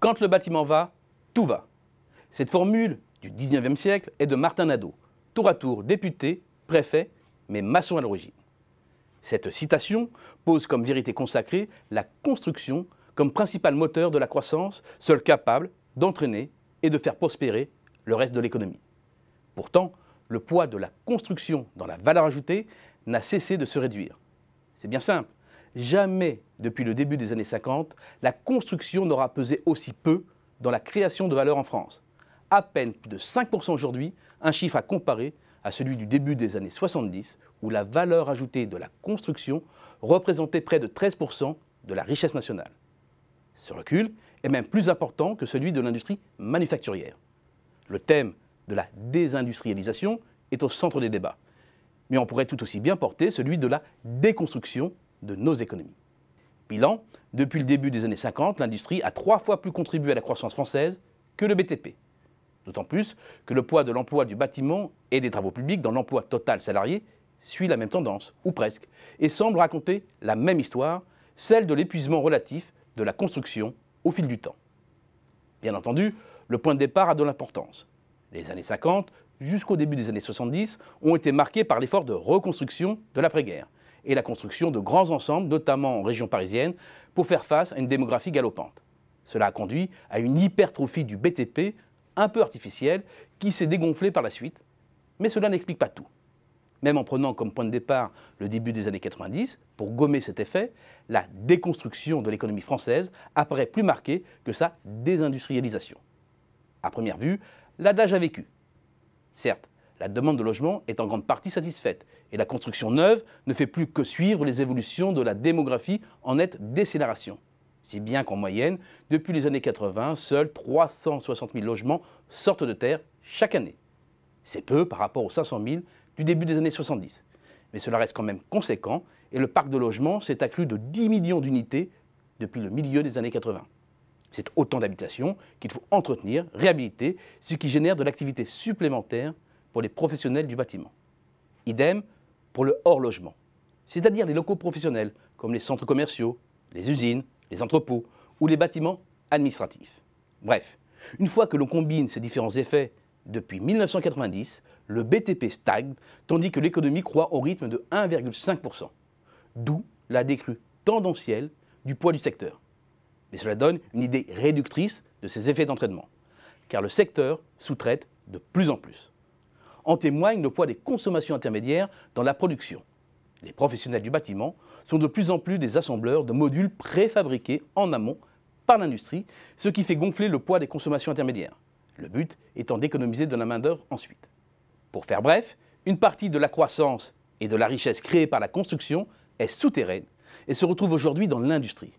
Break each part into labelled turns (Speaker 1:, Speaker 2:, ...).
Speaker 1: Quand le bâtiment va, tout va. Cette formule du 19e siècle est de Martin Nadeau, tour à tour député, préfet, mais maçon à l'origine. Cette citation pose comme vérité consacrée la construction comme principal moteur de la croissance, seul capable d'entraîner et de faire prospérer le reste de l'économie. Pourtant, le poids de la construction dans la valeur ajoutée n'a cessé de se réduire. C'est bien simple. Jamais, depuis le début des années 50, la construction n'aura pesé aussi peu dans la création de valeur en France. À peine plus de 5% aujourd'hui, un chiffre à comparer à celui du début des années 70, où la valeur ajoutée de la construction représentait près de 13% de la richesse nationale. Ce recul est même plus important que celui de l'industrie manufacturière. Le thème de la désindustrialisation est au centre des débats. Mais on pourrait tout aussi bien porter celui de la déconstruction de nos économies. Bilan, depuis le début des années 50, l'industrie a 3 fois plus contribué à la croissance française que le BTP. D'autant plus que le poids de l'emploi du bâtiment et des travaux publics dans l'emploi total salarié suit la même tendance, ou presque, et semble raconter la même histoire, celle de l'épuisement relatif de la construction au fil du temps. Bien entendu, le point de départ a de l'importance. Les années 50 jusqu'au début des années 70 ont été marquées par l'effort de reconstruction de l'après-guerre et la construction de grands ensembles, notamment en région parisienne, pour faire face à une démographie galopante. Cela a conduit à une hypertrophie du BTP un peu artificielle qui s'est dégonflée par la suite, mais cela n'explique pas tout. Même en prenant comme point de départ le début des années 90, pour gommer cet effet, la déconstruction de l'économie française apparaît plus marquée que sa désindustrialisation. À première vue, l'adage a vécu. Certes, la demande de logement est en grande partie satisfaite et la construction neuve ne fait plus que suivre les évolutions de la démographie en nette décélération. Si bien qu'en moyenne, depuis les années 80, seuls 360 000 logements sortent de terre chaque année. C'est peu par rapport aux 500 000 du début des années 70. Mais cela reste quand même conséquent et le parc de logements s'est accru de 10 millions d'unités depuis le milieu des années 80. C'est autant d'habitations qu'il faut entretenir, réhabiliter, ce qui génère de l'activité supplémentaire pour les professionnels du bâtiment. Idem pour le hors-logement, c'est-à-dire les locaux professionnels comme les centres commerciaux, les usines, les entrepôts ou les bâtiments administratifs. Bref, une fois que l'on combine ces différents effets, depuis 1990, le BTP stagne, tandis que l'économie croît au rythme de 1,5%. D'où la décrue tendancielle du poids du secteur. Mais cela donne une idée réductrice de ces effets d'entraînement, car le secteur sous-traite de plus en plus. En témoigne le poids des consommations intermédiaires dans la production. Les professionnels du bâtiment sont de plus en plus des assembleurs de modules préfabriqués en amont par l'industrie, ce qui fait gonfler le poids des consommations intermédiaires. Le but étant d'économiser de la main-d'œuvre ensuite. Pour faire bref, une partie de la croissance et de la richesse créée par la construction est souterraine et se retrouve aujourd'hui dans l'industrie.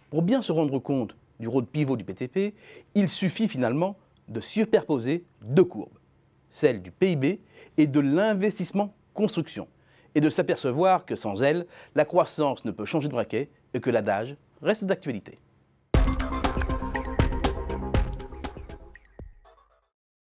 Speaker 1: Pour bien se rendre compte du rôle pivot du BTP, il suffit finalement de superposer 2 courbes, celle du PIB et de l'investissement construction, et de s'apercevoir que sans elle, la croissance ne peut changer de braquet et que l'adage reste d'actualité.